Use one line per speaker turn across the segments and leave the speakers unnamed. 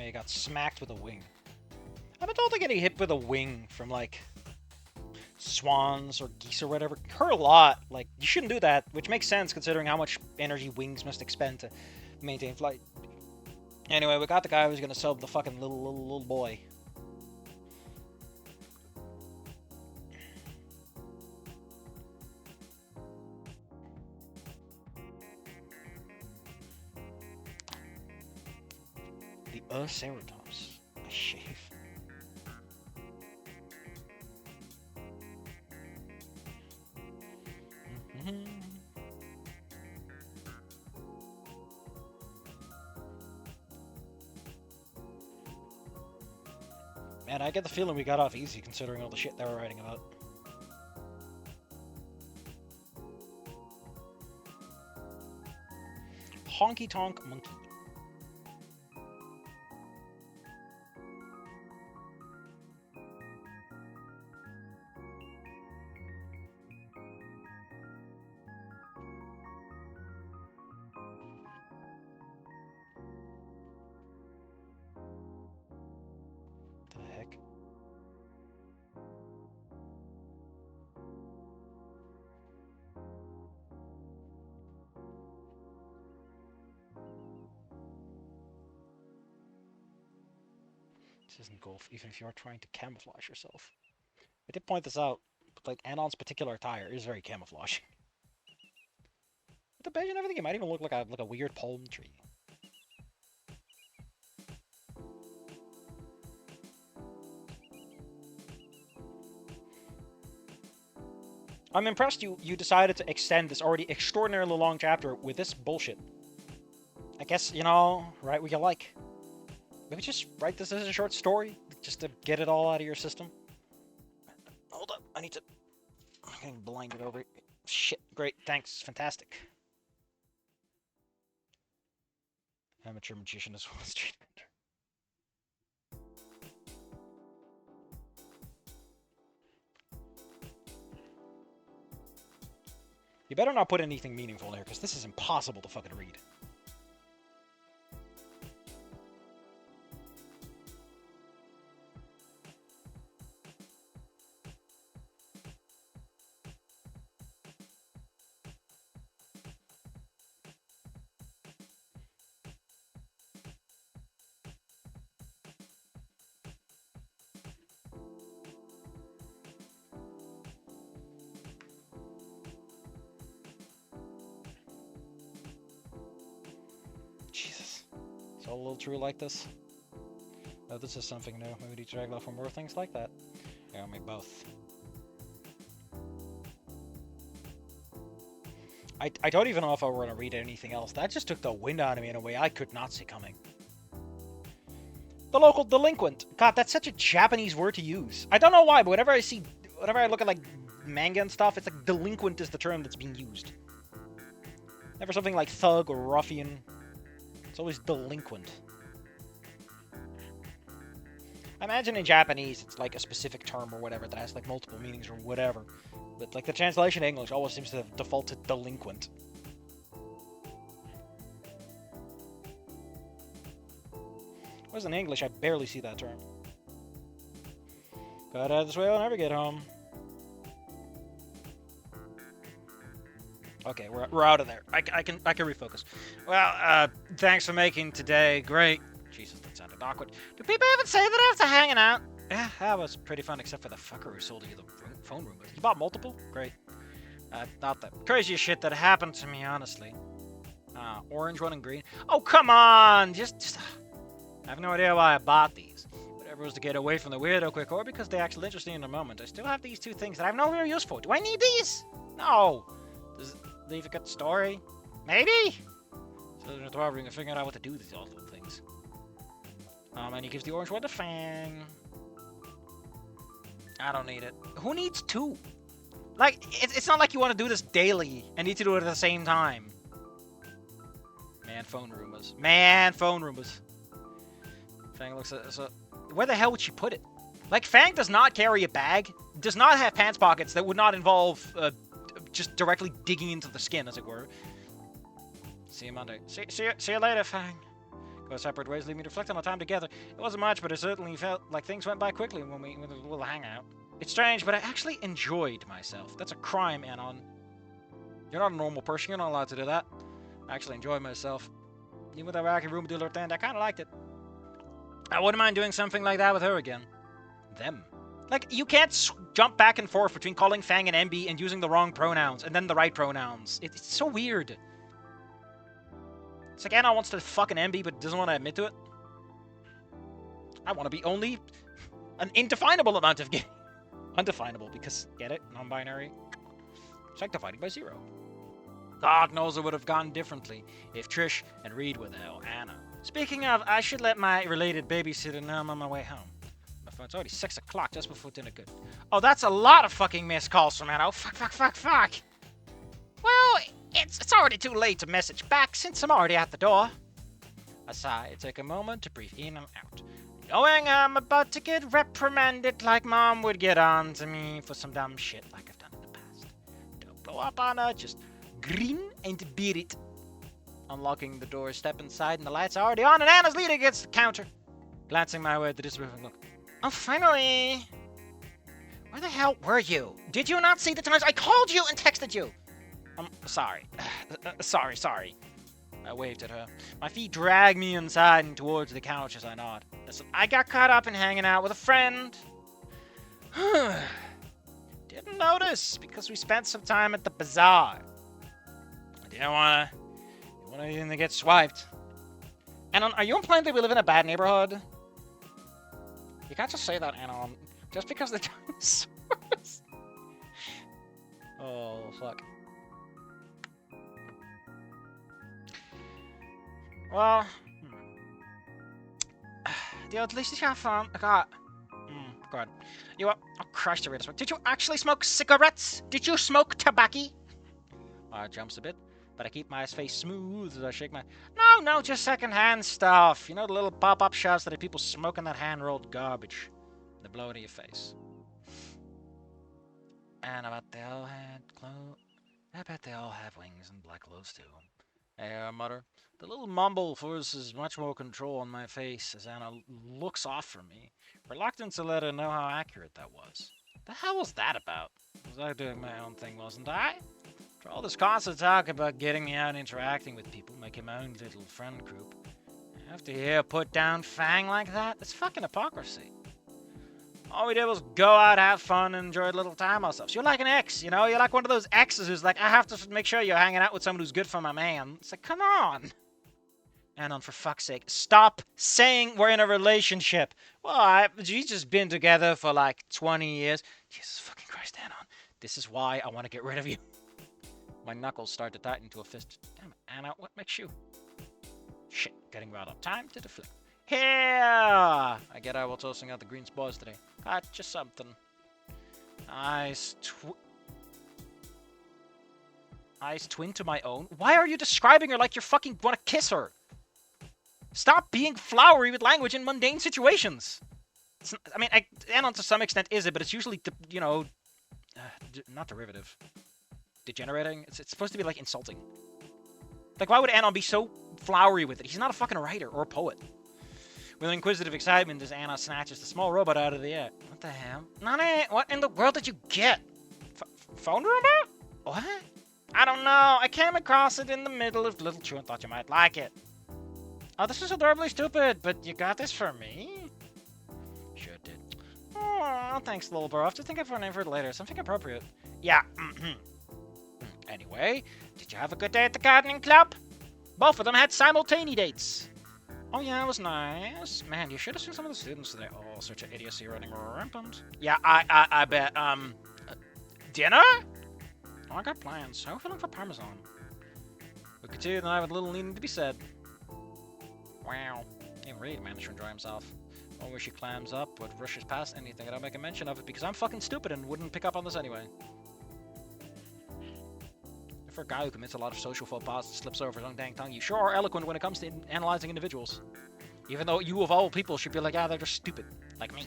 Oh, you got smacked with a wing. I've been told that getting hit with a wing from, like, swans or geese or whatever hurt a lot. Like, you shouldn't do that, which makes sense considering how much energy wings must expend to maintain flight. Anyway, we got the guy who's gonna sub the fucking little boy. The Ceratops. A shave. Man, I get the feeling we got off easy considering all the shit they were writing about. Honky Tonk Monkey. The heck? This isn't golf, even if you are trying to camouflage yourself. I did point this out, but like Anon's particular attire is very camouflaging. With the badge and everything, it might even look like a weird palm tree. I'm impressed you decided to extend this already extraordinarily long chapter with this bullshit. I guess, you know, write what you like. Maybe just write this as a short story, just to get it all out of your system. Hold up, I need to... I'm getting blinded over. Shit, great, thanks, fantastic. Amateur magician as well as street vendor. You better not put anything meaningful in here, because this is impossible to fucking read. Jesus. It's all a little true like this. Oh, this is something new. Maybe we need to drag off for more things like that. Yeah, maybe both. I don't even know if I were going to read anything else. That just took the wind out of me in a way I could not see coming. The local delinquent. God, that's such a Japanese word to use. I don't know why, but whenever I look at like manga and stuff, it's like delinquent is the term that's being used. Never something like thug or ruffian. It's always delinquent. I imagine in Japanese it's like a specific term or whatever that has like multiple meanings or whatever. But like the translation in English always seems to default to delinquent. Whereas in English I barely see that term. Got out of this way, I'll never get home. Okay, we're out of there. I can refocus. Well, thanks for making today great. Jesus, that sounded awkward. Do people even say that after hanging out? Yeah, that was pretty fun, except for the fucker who sold you the phone room. You bought multiple? Great. Not the craziest shit that happened to me, honestly. Orange one and green. Oh, come on! Just I have no idea why I bought these. Whatever was to get away from the weirdo quick, or because they actually interest me in the moment. I still have these two things that I have no real use for. Do I need these? No. Does it leave a good story? Maybe? So there's no figuring out what to do with these all little things. And he gives the orange one to Fang. I don't need it. Who needs two? Like, it's not like you want to do this daily and need to do it at the same time. Man, phone rumors. Man, phone rumors. Fang looks at... So, where the hell would she put it? Like, Fang does not carry a bag. Does not have pants pockets that would not involve just directly digging into the skin, as it were. See you Monday. See you later, Fang. Our separate ways leave me to reflect on our time together. It wasn't much, but it certainly felt like things went by quickly when we had a little hangout. It's strange, but I actually enjoyed myself. That's a crime, Anon. You're not a normal person. You're not allowed to do that. I actually enjoyed myself. Even with that wacky room dealer at the end, I kind of liked it. I wouldn't mind doing something like that with her again. Them. Like, you can't jump back and forth between calling Fang and MB and using the wrong pronouns and then the right pronouns. It's so weird. It's like Anna wants to fuck an MB but doesn't want to admit to it. I want to be only an indefinable amount of gay. Undefinable, because, get it? Non-binary. It's like dividing by 0. God knows it would have gone differently if Trish and Reed were there, or Anna. Speaking of, I should let my related babysitter know I'm on my way home. My phone's already 6 o'clock, just before dinner. Good. Oh, that's a lot of fucking missed calls from Anna. Oh, fuck. Well, it's already too late to message back since I'm already at the door. I sigh, take a moment to breathe in and out. Knowing I'm about to get reprimanded like Mom would get on to me for some dumb shit like I've done in the past. Don't blow up on her, just grin and beat it. Unlocking the door, step inside, and the lights are already on, and Anna's leaning against the counter. Glancing my way at the disapproving look. Oh, finally! Where the hell were you? Did you not see the times I called you and texted you? I'm sorry. Sorry. I waved at her. My feet dragged me inside and towards the couch as I nod. Listen, I got caught up in hanging out with a friend. Didn't notice because we spent some time at the bazaar. I didn't want anything to get swiped. Anon, are you implying that we live in a bad neighborhood? You can't just say that, Anon. Just because they're dinosaurs. Oh, fuck. Well, dude, at least you have fun. God. God. You what? Oh, Christ, I read this one. Did you actually smoke cigarettes? Did you smoke tobacco? Jumps a bit, but I keep my face smooth as I shake my... No, just secondhand stuff. You know, the little pop-up shops that have people smoking that hand-rolled garbage. They blow into your face. And I bet they all had clothes. I bet they all have wings and black clothes, too. I mutter. The little mumble forces much more control on my face as Anna looks off from me, reluctant to let her know how accurate that was. The hell was that about? Was I doing my own thing, wasn't I? For all this constant talk about getting me out and interacting with people, making my own little friend group, I have to hear put down Fang like that? It's fucking hypocrisy. All we did was go out, have fun, and enjoy a little time ourselves. You're like an ex, you know? You're like one of those exes who's like, I have to make sure you're hanging out with someone who's good for my man. It's like, come on. Anon, for fuck's sake, stop saying we're in a relationship. Well, we've just been together for like 20 years. Jesus fucking Christ, Anon. This is why I want to get rid of you. My knuckles start to tighten to a fist. Damn it, Anna, what makes you? Shit, getting riled up. Time to deflect. Here! I get I while tossing out the green spores today. Just something. Eyes twin to my own? Why are you describing her like you fucking want to kiss her? Stop being flowery with language in mundane situations. Anon to some extent is it, but it's usually, not derivative. Degenerating? It's supposed to be, like, insulting. Like, why would Anon be so flowery with it? He's not a fucking writer or a poet. With inquisitive excitement as Anna snatches the small robot out of the air. What the hell? Nani, what in the world did you get? Phone robot? What? I don't know. I came across it in the middle of Little Chew and thought you might like it. Oh, this is adorably stupid, but you got this for me? Sure did. Oh, thanks, little bro. I have to think of a name for it later. Something appropriate. Yeah. Anyway, did you have a good day at the gardening club? Both of them had simultaneous dates. Oh yeah, it was nice. Man, you should have seen some of the students today. All sorts of idiocy running rampant. Yeah, I bet. Dinner? Oh, I got plans. I'm feeling for Parmesan. Look at you, then I have a little needing to be said. Wow. Even Reed managed to enjoy himself. One where she clams up, but rushes past anything, and I don't make a mention of it because I'm fucking stupid and wouldn't pick up on this anyway. For a guy who commits a lot of social faux pas and slips over his own dang tongue, you sure are eloquent when it comes to analyzing individuals. Even though you of all people should be like, they're just stupid. Like me.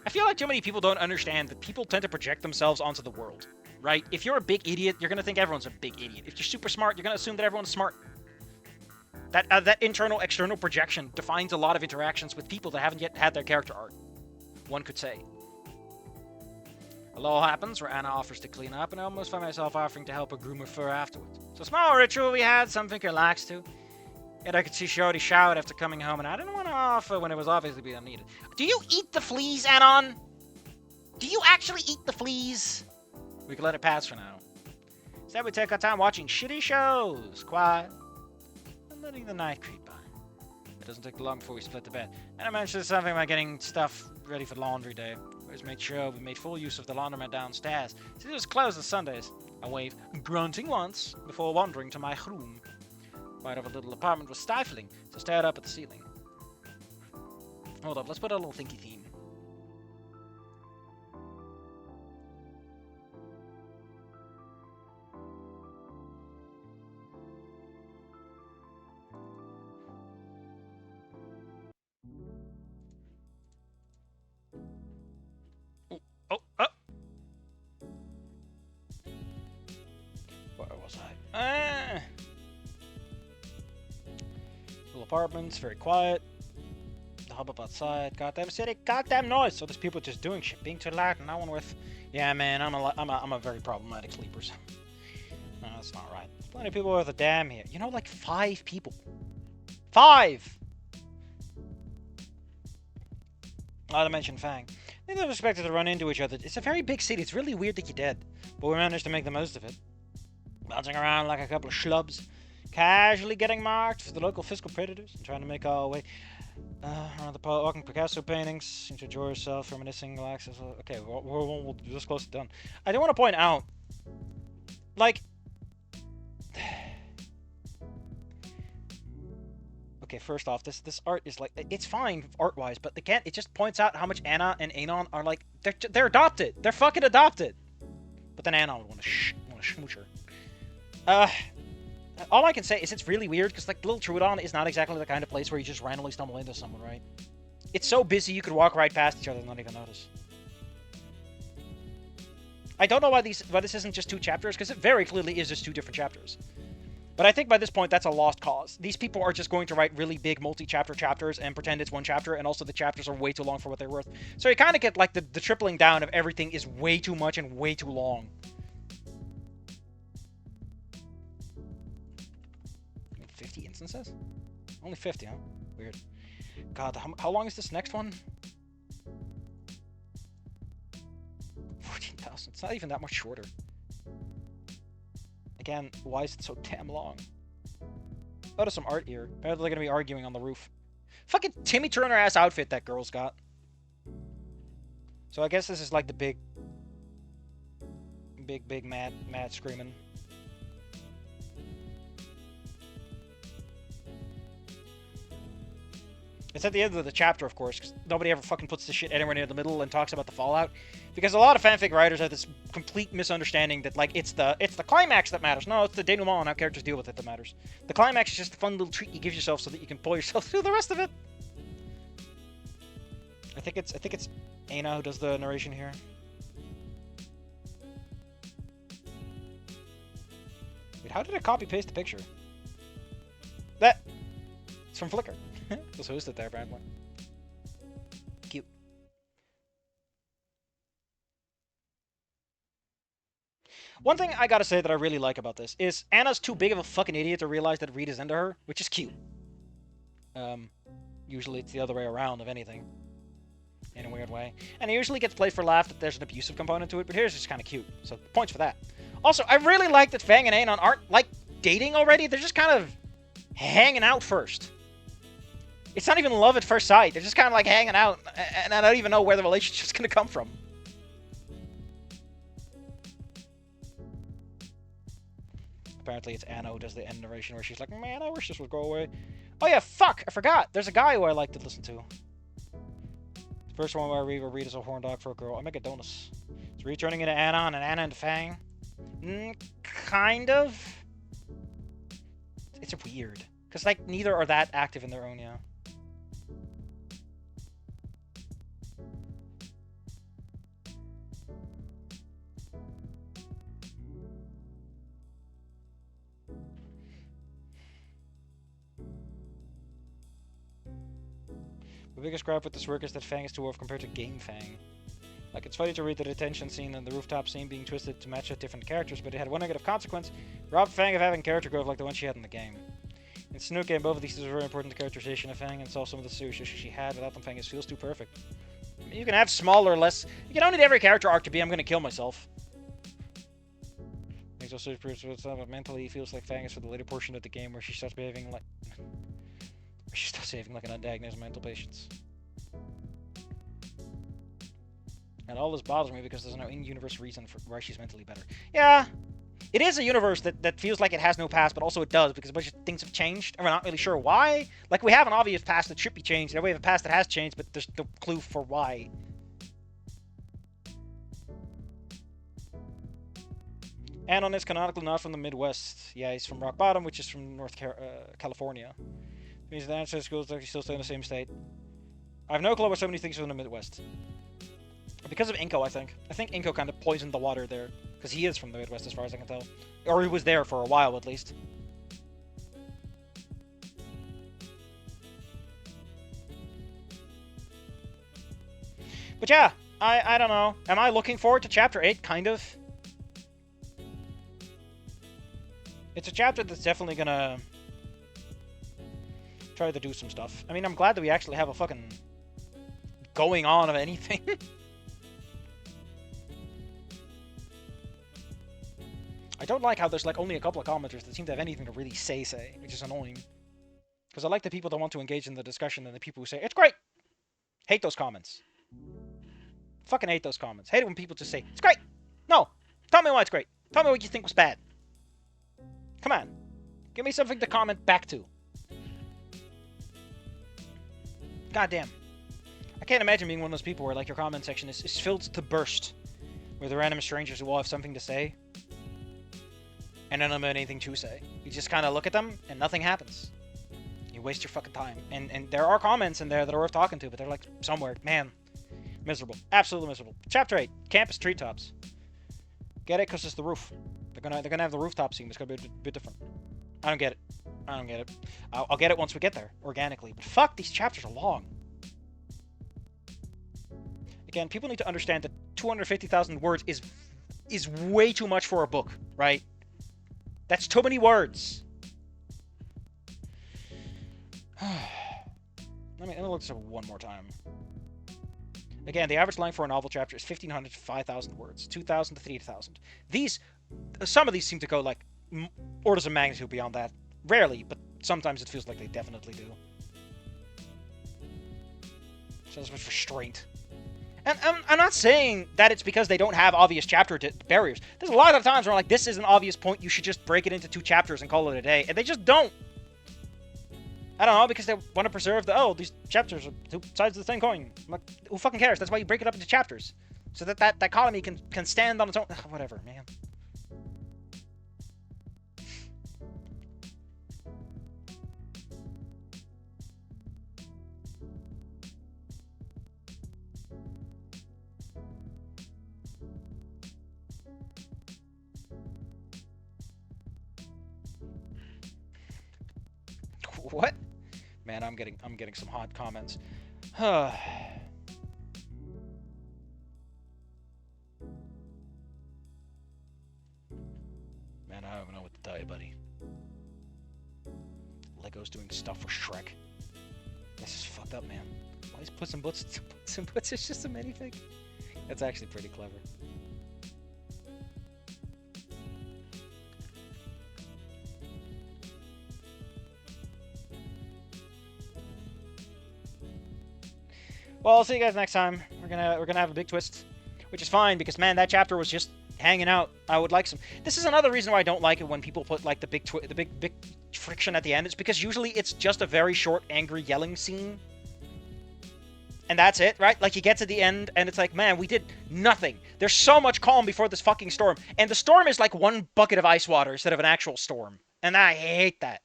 I feel like too many people don't understand that people tend to project themselves onto the world. Right? If you're a big idiot, you're going to think everyone's a big idiot. If you're super smart, you're going to assume that everyone's smart. That internal-external projection defines a lot of interactions with people that haven't yet had their character arc, one could say. A lull happens where Anna offers to clean up, and I almost find myself offering to help her groom her fur afterwards. So small ritual we had, something to relax to. Yet I could see she already showered after coming home, and I didn't want to offer when it was obviously being needed. Do you eat the fleas, Anon? Do you actually eat the fleas? We can let it pass for now. Instead, we take our time watching shitty shows, quiet, and letting the night creep by. It doesn't take long before we split the bed. And I mentioned something about getting stuff ready for laundry day. Always made sure we made full use of the laundromat downstairs. See, it was closed on Sundays. I waved, grunting once, before wandering to my room. Part of a little apartment was stifling, so I stared up at the ceiling. Hold up, let's put a little thinky theme. Oh! Where was I? Little apartments, very quiet. The hubbub outside, goddamn city, goddamn noise. So there's people just doing shit, being too loud, and no one with. Yeah, man, I'm a very problematic sleeper. So. No, that's not right. There's plenty of people with a dam here. You know, like 5 people. 5. Not to mention Fang. They never expected to run into each other. It's a very big city. It's really weird that you're dead, but we managed to make the most of it. Bouncing around like a couple of schlubs, casually getting marked for the local fiscal predators, and trying to make our way around the park, walking Picasso paintings, seem to enjoy yourself, reminiscing, relax. Okay, we're this close to done. I do want to point out, like, okay, first off, this art is like, it's fine art-wise, but again, it just points out how much Anna and Anon are like, they're adopted. They're fucking adopted. But then Anon would want to smooch her. All I can say is it's really weird, because, like, Little Trudon is not exactly the kind of place where you just randomly stumble into someone, right? It's so busy you could walk right past each other and not even notice. I don't know why this isn't just 2 chapters, because it very clearly is just 2 different chapters. But I think by this point, that's a lost cause. These people are just going to write really big multi-chapter chapters and pretend it's 1 chapter, and also the chapters are way too long for what they're worth. So you kind of get, like, the tripling down of everything is way too much and way too long. 50 instances? Only 50, huh? Weird. God, how long is this next one? 14,000. It's not even that much shorter. Again, why is it so damn long? Oh, there's some art here. Apparently they're gonna be arguing on the roof. Fucking Timmy Turner ass outfit that girl's got. So I guess this is like the big mad screaming. It's at the end of the chapter, of course, because nobody ever fucking puts this shit anywhere near the middle and talks about the fallout. Because a lot of fanfic writers have this complete misunderstanding that, like, it's the climax that matters. No, it's the denouement and how characters deal with it that matters. The climax is just a fun little treat you give yourself so that you can pull yourself through the rest of it. I think it's Aina who does the narration here. Wait, how did I copy paste the picture? It's from Flickr. Just hosted there, apparently. Cute. One thing I gotta say that I really like about this is Anna's too big of a fucking idiot to realize that Reed is into her, which is cute. Usually it's the other way around, if anything. In a weird way. And it usually gets played for laugh that there's an abusive component to it, but here's just kind of cute. So, points for that. Also, I really like that Fang and Anon aren't, like, dating already. They're just kind of hanging out first. It's not even love at first sight. They're just kind of like hanging out, and I don't even know where the relationship's going to come from. Apparently it's Anna who does the end narration where she's like, man, I wish this would go away. Oh yeah, fuck, I forgot. There's a guy who I like to listen to. The first one where I read is a horn dog for a girl. I make a donuts. Is Reed turning into Anon and Anna into Fang? Kind of. It's weird. Because, like, neither are that active in their own, yeah. The biggest gripe with this work is that Fang is too off compared to Game Fang. Like, it's funny to read the detention scene and the rooftop scene being twisted to match with different characters, but it had one negative consequence. Robbed Fang of having character growth like the one she had in the game. In Snoot game, both of these are very important to characterization of Fang and solve some of the serious issues she had. Without them, Fang just feels too perfect. I mean, you can have smaller, less... You don't need every character arc to be, I'm gonna kill myself. Makes also but mentally feels like Fang is for the later portion of the game where she starts behaving like... she starts behaving like an undiagnosed mental patient. And all this bothers me because there's no in-universe reason for why she's mentally better. Yeah, it is a universe that feels like it has no past, but also it does, because a bunch of things have changed, and we're not really sure why. Like, we have an obvious past that should be changed, and we have a past that has changed, but there's no clue for why. Anon is canonically not from the Midwest. Yeah, he's from Rock Bottom, which is from North California. It means the answer schools actually still stay in the same state. I have no clue why so many things are from the Midwest. Because of Inko, I think. I think Inko kind of poisoned the water there. Because he is from the Midwest, as far as I can tell. Or he was there for a while, at least. But yeah, I don't know. Am I looking forward to Chapter 8? Kind of. It's a chapter that's definitely gonna... try to do some stuff. I mean, I'm glad that we actually have a fucking... going on of anything. I don't like how there's like only a couple of commenters that seem to have anything to really say, which is annoying. Because I like the people that want to engage in the discussion and the people who say, it's great! Hate those comments. Fucking hate those comments. Hate it when people just say, it's great! No! Tell me why it's great. Tell me what you think was bad. Come on. Give me something to comment back to. Goddamn. I can't imagine being one of those people where like your comment section is filled to burst with random strangers who all have something to say. And none of them have anything to say. You just kind of look at them, and nothing happens. You waste your fucking time. And there are comments in there that are worth talking to, but they're like somewhere. Man, miserable. Absolutely miserable. Chapter 8, Campus Treetops. Get it? Because it's the roof. They're gonna have the rooftop scene. It's gonna be a bit different. I don't get it. I don't get it. I'll get it once we get there, organically. But fuck, these chapters are long. Again, people need to understand that 250,000 words is way too much for a book, right? That's too many words. Let me look this up one more time. Again, the average length for a novel chapter is 1,500 to 5,000 words. 2,000 to 3,000. Some of these seem to go like orders of magnitude beyond that. Rarely, but sometimes it feels like they definitely do. So there's much restraint. And I'm not saying that it's because they don't have obvious chapter barriers. There's a lot of times where I'm like, this is an obvious point, you should just break it into 2 chapters and call it a day. And they just don't. I don't know, because they want to preserve these chapters are 2 sides of the same coin. I'm like, who fucking cares? That's why you break it up into chapters. So that dichotomy can stand on its own. Whatever, man. What? Man, I'm getting some hot comments. Man, I don't know what to tell you, buddy. Lego's doing stuff for Shrek. This is fucked up, man. Why is Puss in Boots is just a minifig? That's actually pretty clever. Well, I'll see you guys next time. We're gonna have a big twist, which is fine because man, that chapter was just hanging out. I would like some. This is another reason why I don't like it when people put like the big friction at the end. It's because usually it's just a very short, angry yelling scene, and that's it, right? Like you get to the end and it's like, man, we did nothing. There's so much calm before this fucking storm, and the storm is like 1 bucket of ice water instead of an actual storm, and I hate that.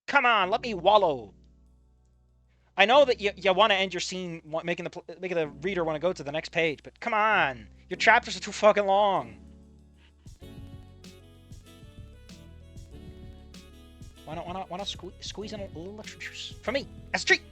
Come on, let me wallow. I know that you want to end your scene making the reader want to go to the next page, but come on, your chapters are too fucking long. Why not squeeze in a little extra juice for me as a treat?